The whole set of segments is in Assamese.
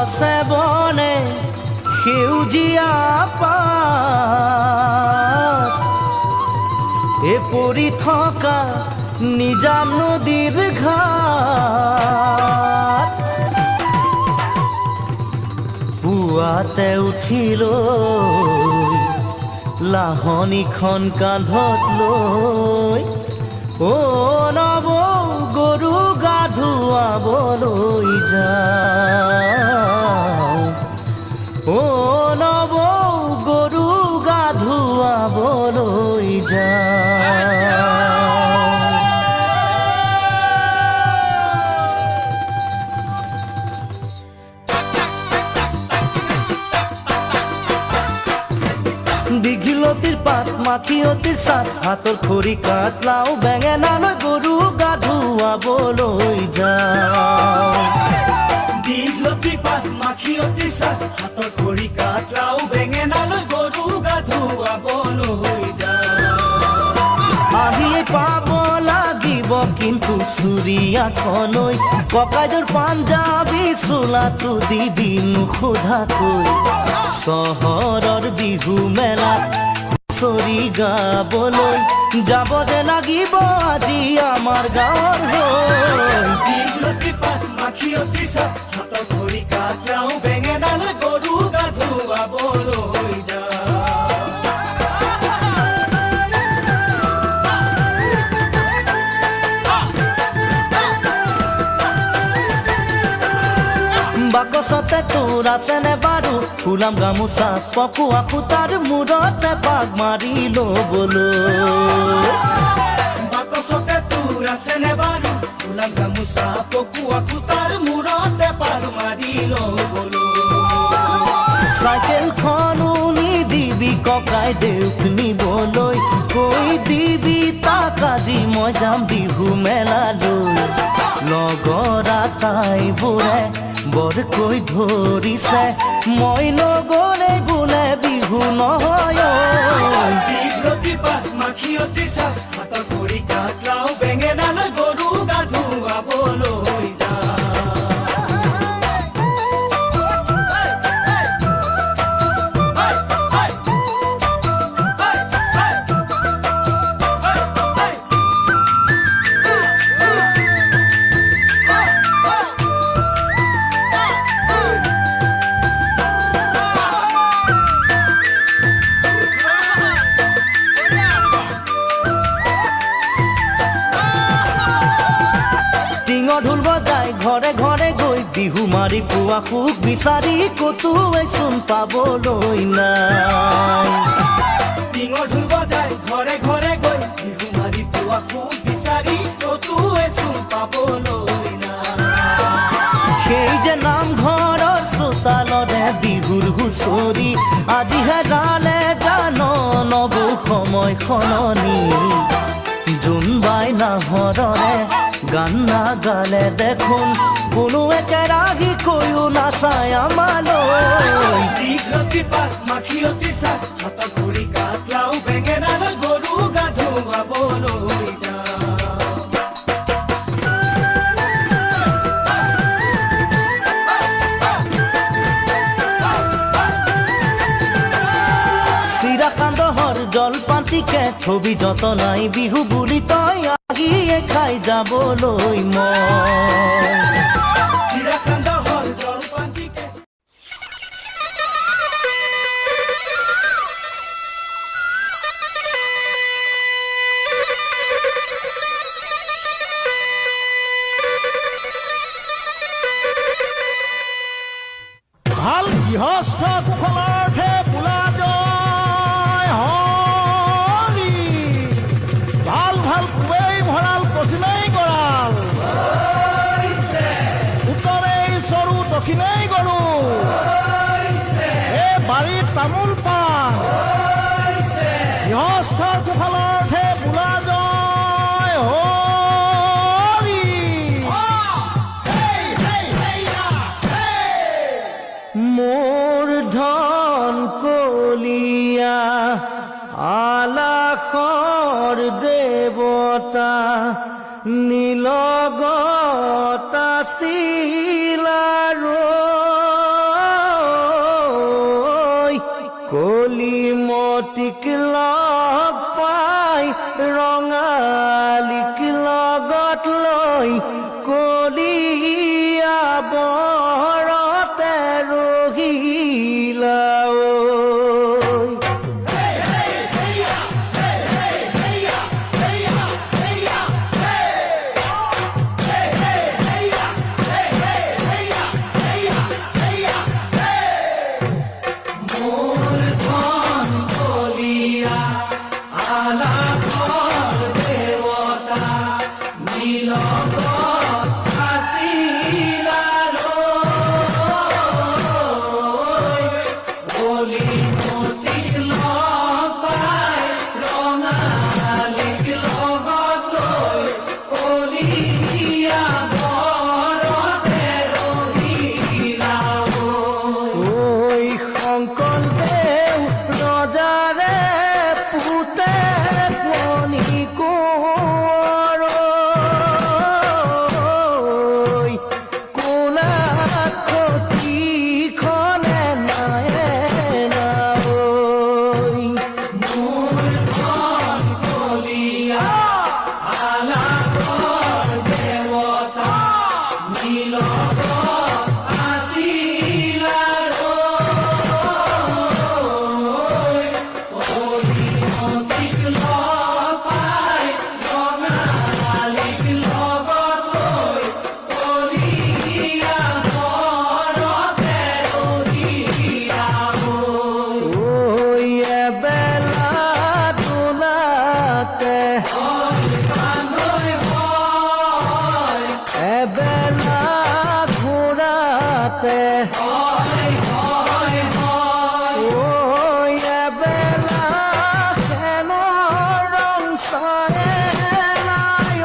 গছে বনে সেউজীয়া পাত পৰি থকা নিজান নদীৰ ঘাট পুৱাতে উঠিলৈ লাহনীখন কান্ধত লৈ নৱ গৰু গা ধুৱাবলৈ যাওঁ নৱ গৰু গা ধুৱাবলৈ যাওঁ দীঘলতিৰ পাত মাখিয়তিৰ চাট হাতৰ খৰি কাঠ লাও বেঙেনালৈ গৰু গা ধুৱাবলৈ যাওঁ দীঘলতিৰ পাত মাখিয়তিৰ চাট হাতৰ খৰি কাঠ লাও বেঙেনালৈ গৰু গা ধুৱাবলৈ যাওঁ আহিয়ে পাব লাগিব কিন্তু চুৰিয়াখনৈ ককাইদেউৰ পাঞ্জাবী চোলাটো দিবি নোসোধাকৈ চহৰৰ বিহু মেলাত হুঁচৰি গাবলৈ যাব যে লাগিব আজি আমাৰ গাঁৱৰ হৈ দীঘলতি পাত মাখিয়তি চাট হাতৰ খৰি কাঠ লাও বেঙেনালৈ গৰু গা ধুৱাবলৈ যাওঁ বাকচতে তোৰ আছেনে বাৰু ফুলাম গামোচা পকোৱা সূতাৰ মূৰতে পাক মাৰি ল'বলৈ বাকচতে তোৰ আছেনে বাৰু ফুলাম গামোচা পকোৱা সূতাৰ মূৰতে পাক মাৰি ল'বলৈ চাইকেলখনো নিদিবি ককাইদেউক নিবলৈ কৈ দিবি তাক আজি মই যাম বিহু মেলালৈ লগৰ আটাইবোৰে বৰকৈ ধৰিছে মই নগ'লে বোলে বিহু নহয় দীঘলতি পাত মাখিয়তি চাট হাতৰ খৰি কাঠ লাও বেঙেনালৈ গৰু গা ধুৱাবলৈ যাওঁ ঢোল বজাই ঘৰে ঘৰে গৈ বিহু মাৰি পোৱা সুখ বিচাৰি ক'তোৱে চোন পাবলৈ নাই টিঙৰ ঢোল বজাই ঘৰে ঘৰে গৈ বিহু মাৰি পোৱা সুখ বিচাৰি ক'তোৱে চোন পাবলৈ নাই সেই যে নামঘৰৰ চোতালৰে বিহুৰ হুঁচৰি আজি হেৰালে জান নব সময় সলনি জোনবাই নাহৰৰে গান নাগালে দেখোন কোনো একেৰাহি কৈও নাচায় আমালৈ দীঘলতি পাত মাখিয়তি চাট হাতৰ খৰি কাঠ লাও বেঙেনালৈ গৰু গা ধুৱাবলৈ চিৰা কান্দহৰ জলপাতিকে থবি যতনাই বিহু বুলি তই আগিয়ে খাই যাবলৈ মই চিৰা কান্দহৰ জলপাতিকে ভাল গৃহস্থ কুশলাৰ্থে বোলা জয় হৰি ভাল ভাল কুবেই ভঁৰাল পশ্চিমেই গঁৰাল উত্তৰেই চৰু দক্ষিণেই গৰু এই বাৰীত তামোল পাণ গৃহস্থৰ কুশলাৰ্থে বোলা জয় হৰি মোৰ ধন কলিয়া আলাসৰ দেৱতা নী লগত আছিল আৰু ৰঙালীক লগত লৈ কলিয়া বৰতে ৰহিলা ঐ। এবেলা ঘোৰাতে এবেলা খেলৰ ৰং চাই নাই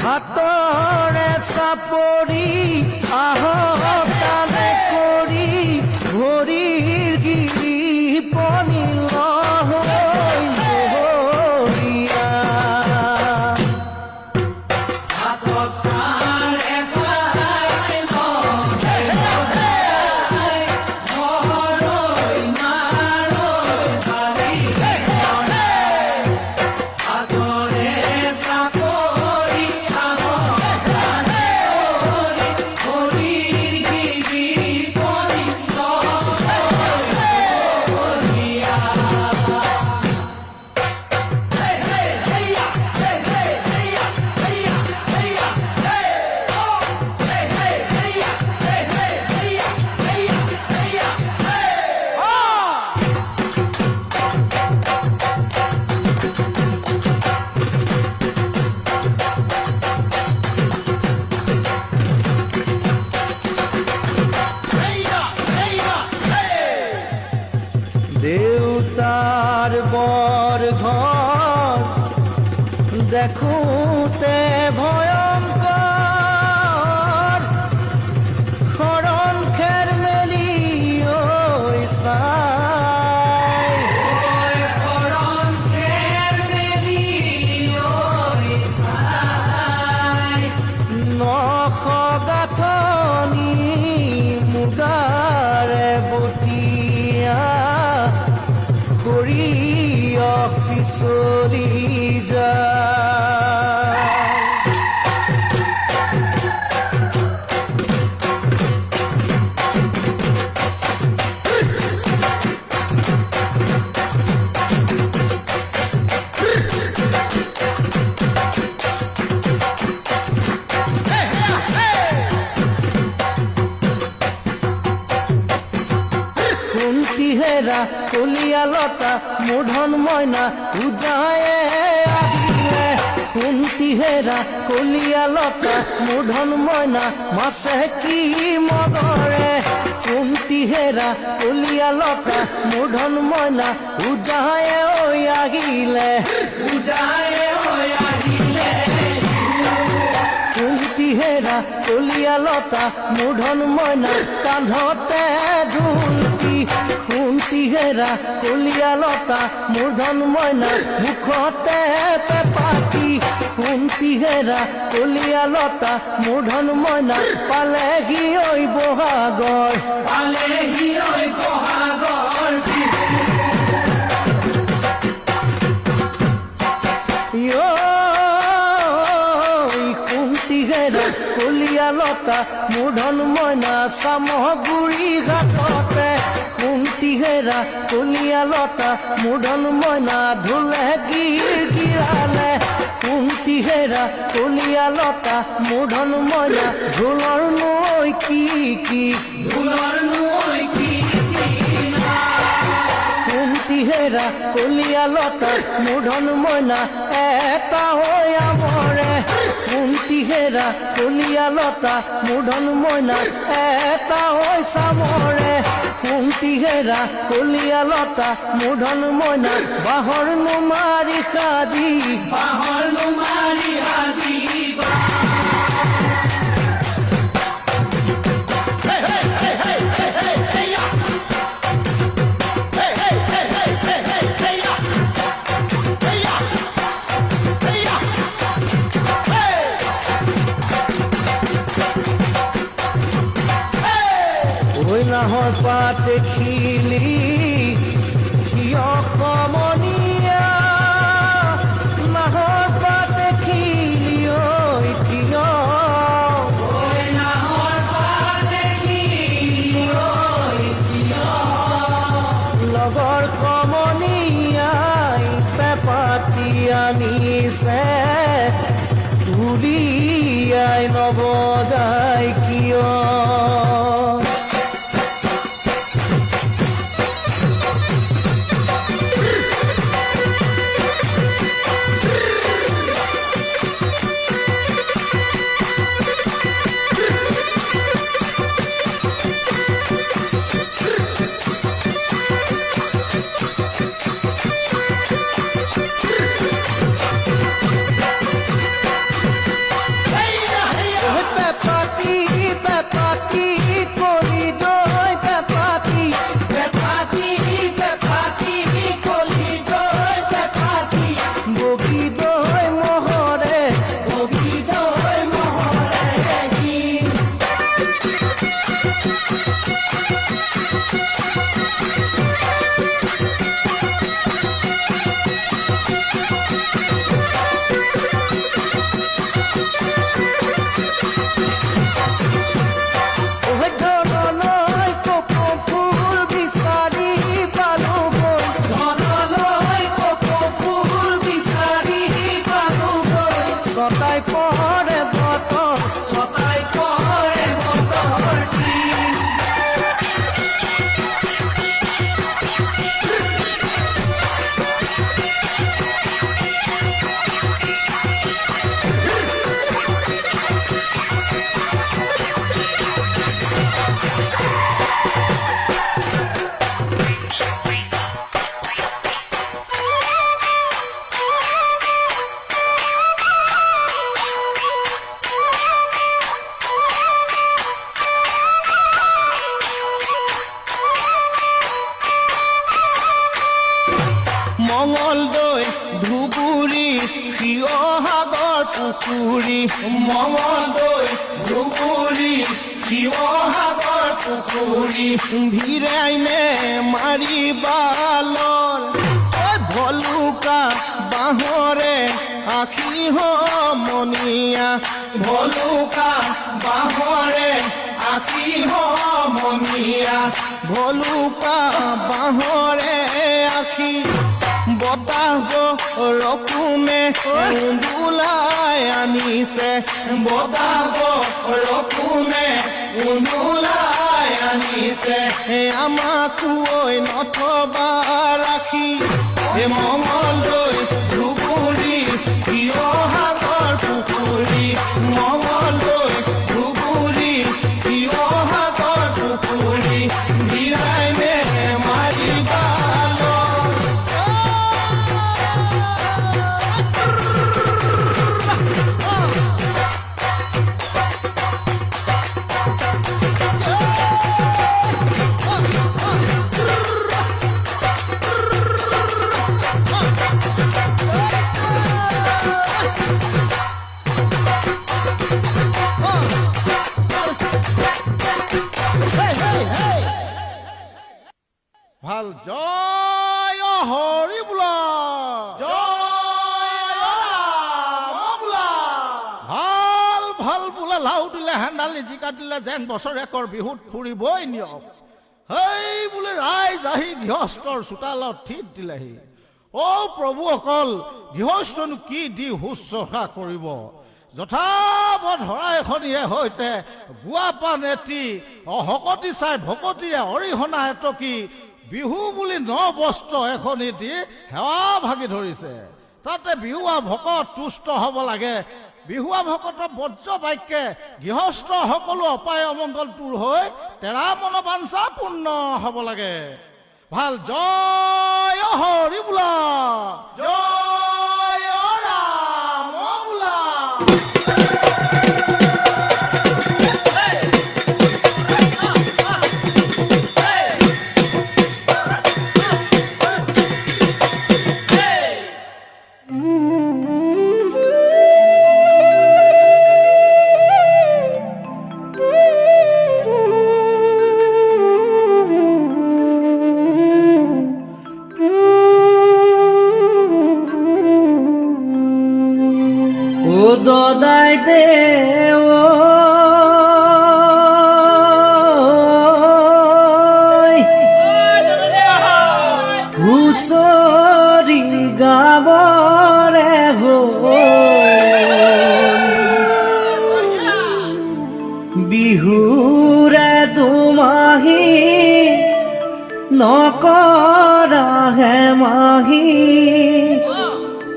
হাতৰে চাপৰি আহতানে কৰি ভৰিৰ গিৰি পনিল দেউতাৰ বৰ ঘৰ দেখোঁতে ভয়ংকৰ শৰণ খেৰ মেলি চাই নশ গাঁথনি মুগাৰে বতিয়া সৰিয়হ পিছলি যায় কলিয়া লতা মূধন মইনা পূজায়ে আহিলে কুন্তি হেৰা কলিয়া লতা মূধন মইনা মাছে কি মগৰে কুন্তি হেৰা কলিয়া লতা মূধন মইনা পূজায়ে আহিলে কুন্তি হেৰা কলিয়া লতা মূধন মইনা কান্ধতে ঢুলকি কুন্তি হেৰা কলিয়া লতা মূধন মইনা মুখতে পেপাটি কুন্তি হেৰা কলিয়া লতা মূধন মইনা পালেহি ঐ বহাগৰ কলিয়া লতা মূধন মইনা চামগুৰি ঘাটতে কুন্তি হেৰা কলিয়া লতা মূধন মইনা ঢোলে গিৰালে কুন্তি হেৰা কলিয়া লতা মূধন মইনা ঢোলৰ নৈ কি কুন্তি হেৰা কলিয়া লতা মূধন মইনা এটা হৈ আমৰে কুন্তি হেৰা কলিয়া লতা মূধন মইনা এটা হৈ চামৰে কুন্তি হেৰা কলিয়া লতা মূধন মইনা বাহৰ নুমাৰি সাজি নাহৰ পাত খিলি কিয় কমনীয়া নাহৰ পাত খিলি ঐ কিয় লগৰ কমনীয়াই পেপাতি আনিছে উলিয়াই নবজায় কিয় মঙলদৈ ধুবুৰী শিৱসাগৰ পুখুৰী মঙলদৈ ধুবুৰী শিৱসাগৰ পুখুৰী ভিৰাইনে মাৰিবালৰ ভলুকা বাঁহৰে আখি সমনীয়া ভলুকা বাঁহৰে আখি সমনীয়া ভলুকা বাঁহৰে আখি বতাহ ৰকুমে উন্দুলাই আনিছে বতাহ ৰকুমে উন্দুলাই আনিছে আমাকো ঐ নথবা ৰাখি মঙলদৈ ধুবুৰী শিৱসাগৰ পুখুৰী মঙলদৈ ধুবুৰী শিৱসাগৰ পুখুৰী বিৰাইনে মাৰিবাল ভাল জয় হৰি বোলা ভাল ভাল বোলে লাও দিলে হেন্দালি জিকা দিলে যেন বছৰেকৰ বিহুত ফুৰিবই নিয়ম সেই বোলে ৰাইজ আহি গৃহস্থৰ চোতালত থিত দিলেহি অ' প্ৰভু অকল গৃহস্থনো কি দি শুশ্ৰূষা কৰিব যথাবধ শৰাই এখনিয়ে সৈতে গুৱা পাণ এটি শকতি চাই ভকতিৰে অৰিহণা এটকি বিহু বুলি ন বস্ত্ৰ এখনি দি সেৱা ভাগি ধৰিছে তাতে বিহুৱা ভকত তুষ্ট হ'ব লাগে বিহুৱা ভকতৰ বজ্ৰ বাক্যে গৃহস্থ সকলো অপায় অমংগল দূৰ হৈ তেৰা মনোবাঞ্ছা পূৰ্ণ হ'ব লাগে ভাল জয় হৰি বোলা জয় ৰাম বোলা দদাই দে হুঁচৰি গাবৰে বিহুৰে দুমাহী নকৰা হেমাহী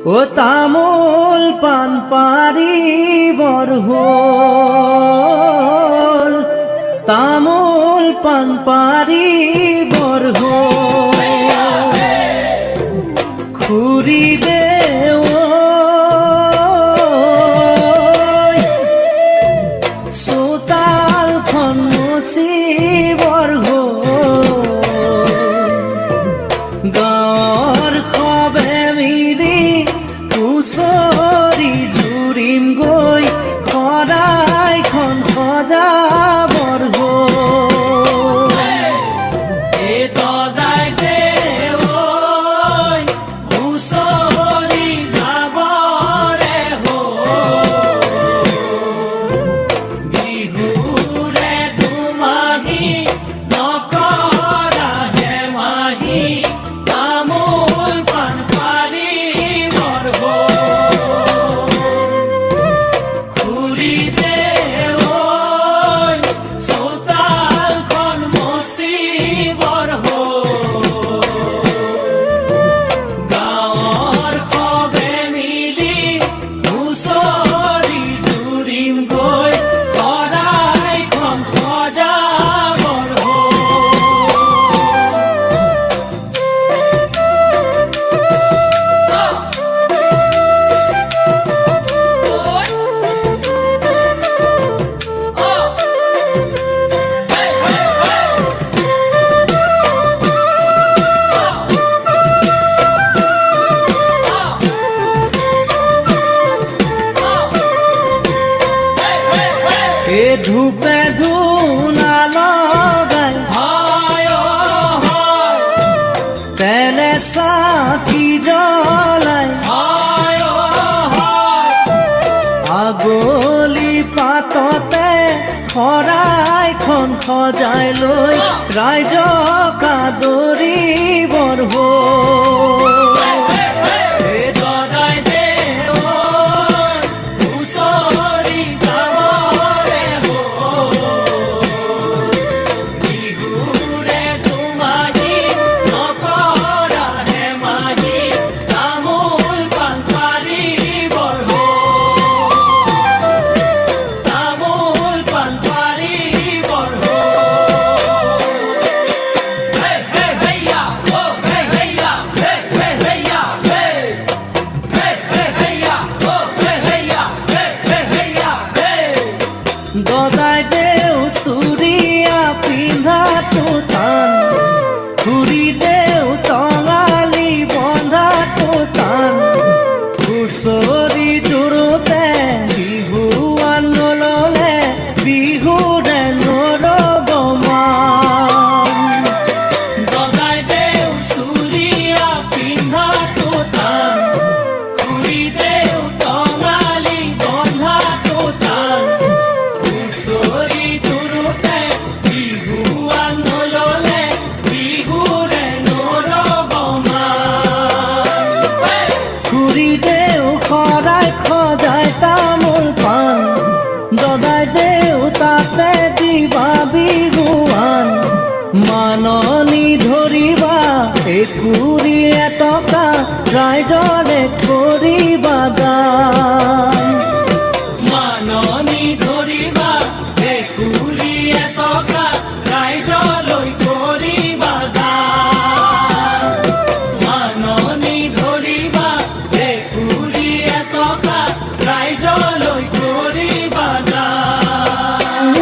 ও তামোল পাণ পাৰিবৰ হ'ল তামোল পাণ পাৰিবৰ হ'ল খুৰি দে চোতালখন মুচিবৰ হ'ল গাঁৱৰ সবে মিলি হুঁচৰি জুৰিম গৈ শৰাইখন সজাবৰ হ'ল এ দদাই দে হুঁচৰি গাবৰে হ'ল বিহুৰে দুমাহী নকৰা হেমাহী তামোল পাণ পাৰিবৰ হ'ল খুৰি দে চোতালখন মুচিবৰ হ'ল গাঁৱৰ সবে মিলি হুঁচৰি জুৰিম গৈ শৰাইখন সজাবৰ হ'ল এ ধূপে ধূনা লগাই তেলে চাকি জ্বলাই আগলি পাততে শৰাইখন সজাই লৈ ৰাইজক আদৰিবৰ হ'ল এ দদাই দে হুঁচৰি গাবৰে হ'ল ভেকুৰী এটকা ৰাইজৰে কৰিবা দান মাননি ধৰিবা ভেকুৰী এটকা ৰাইজলৈ কৰিবা দান মাননি ধৰিবা ভেকুৰী এটকা ৰাইজলৈ কৰিবা দান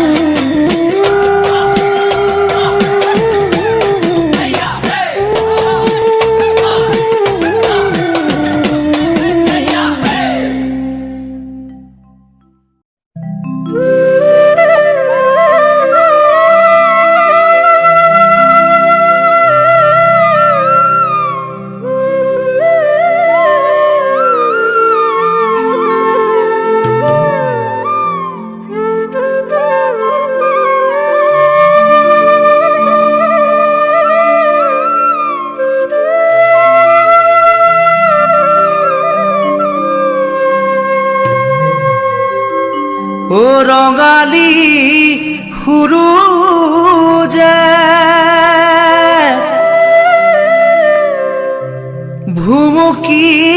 ও ৰঙালী সুৰু